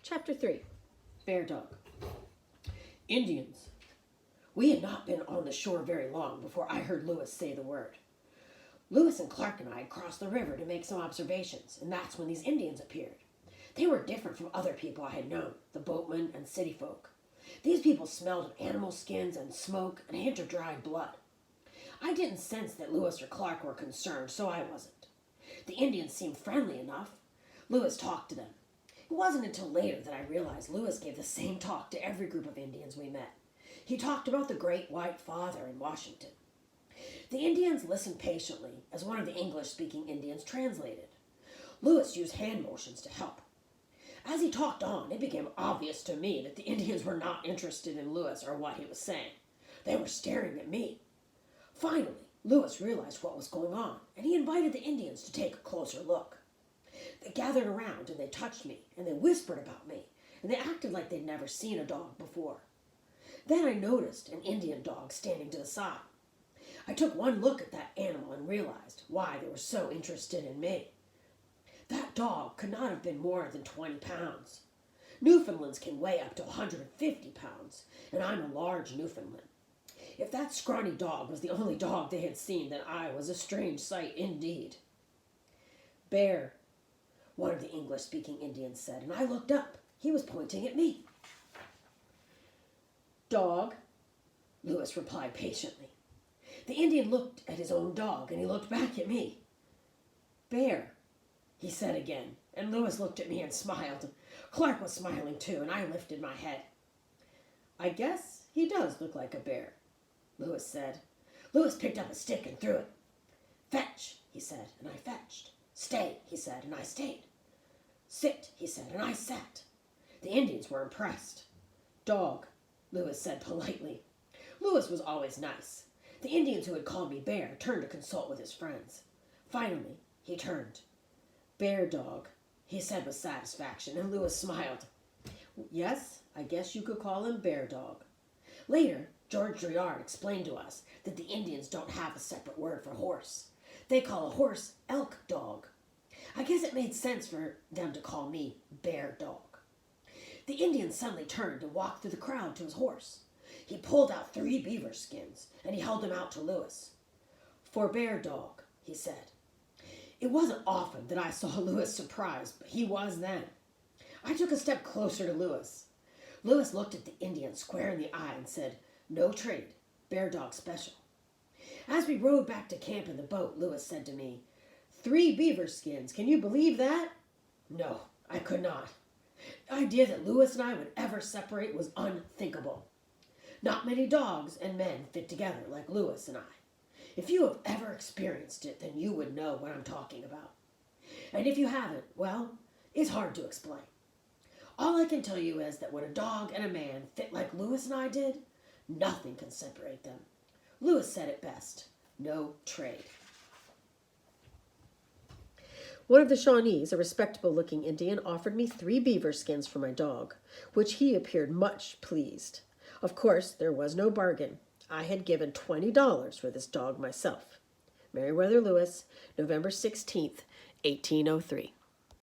Chapter 3. Bear Dog. Indians. We had not been on the shore very long before I heard Lewis say the word. Lewis and Clark and I had crossed the river to make some observations, and that's when these Indians appeared. They were different from other people I had known, the boatmen and city folk. These people smelled of animal skins and smoke and a hint of dried blood. I didn't sense that Lewis or Clark were concerned, so I wasn't. The Indians seemed friendly enough. Lewis talked to them. It wasn't until later that I realized Lewis gave the same talk to every group of Indians we met. He talked about the Great White Father in Washington. The Indians listened patiently as one of the English-speaking Indians translated. Lewis used hand motions to help. As he talked on, it became obvious to me that the Indians were not interested in Lewis or what he was saying. They were staring at me. Finally, Lewis realized what was going on, and he invited the Indians to take a closer look. They gathered around, and they touched me, and they whispered about me, and they acted like they'd never seen a dog before. Then I noticed an Indian dog standing to the side. I took one look at that animal and realized why they were so interested in me. That dog could not have been more than 20 pounds. Newfoundlands can weigh up to 150 pounds, and I'm a large Newfoundland. If that scrawny dog was the only dog they had seen, then I was a strange sight indeed. Bear, one of the English-speaking Indians said, and I looked up. He was pointing at me. Dog, Lewis replied patiently. The Indian looked at his own dog, and he looked back at me. Bear, he said again, and Lewis looked at me and smiled. Clark was smiling too, and I lifted my head. I guess he does look like a bear, Lewis said. Lewis picked up a stick and threw it. Fetch, he said, and I fetched. Stay, he said, and I stayed. Sit, he said, and I sat. The Indians were impressed. Dog, Lewis said politely. Lewis was always nice. The Indians who had called me Bear turned to consult with his friends. Finally, he turned. Bear Dog, he said with satisfaction, and Lewis smiled. Yes, I guess you could call him Bear Dog. Later, George Driard explained to us that the Indians don't have a separate word for horse. They call a horse elk dog. I guess it made sense for them to call me Bear Dog. The Indian suddenly turned and walked through the crowd to his horse. He pulled out 3 beaver skins, and he held them out to Lewis. For Bear Dog, he said. It wasn't often that I saw Lewis surprised, but he was then. I took a step closer to Lewis. Lewis looked at the Indian square in the eye and said, No trade, Bear Dog special. As we rode back to camp in the boat, Lewis said to me, 3 beaver skins, can you believe that? No, I could not. The idea that Lewis and I would ever separate was unthinkable. Not many dogs and men fit together like Lewis and I. If you have ever experienced it, then you would know what I'm talking about. And if you haven't, well, it's hard to explain. All I can tell you is that when a dog and a man fit like Lewis and I did, nothing can separate them. Lewis said it best, no trade. One of the Shawnees, a respectable-looking Indian, offered me 3 beaver skins for my dog, which he appeared much pleased. Of course, there was no bargain. I had given $20 for this dog myself. Meriwether Lewis, November 16th, 1803.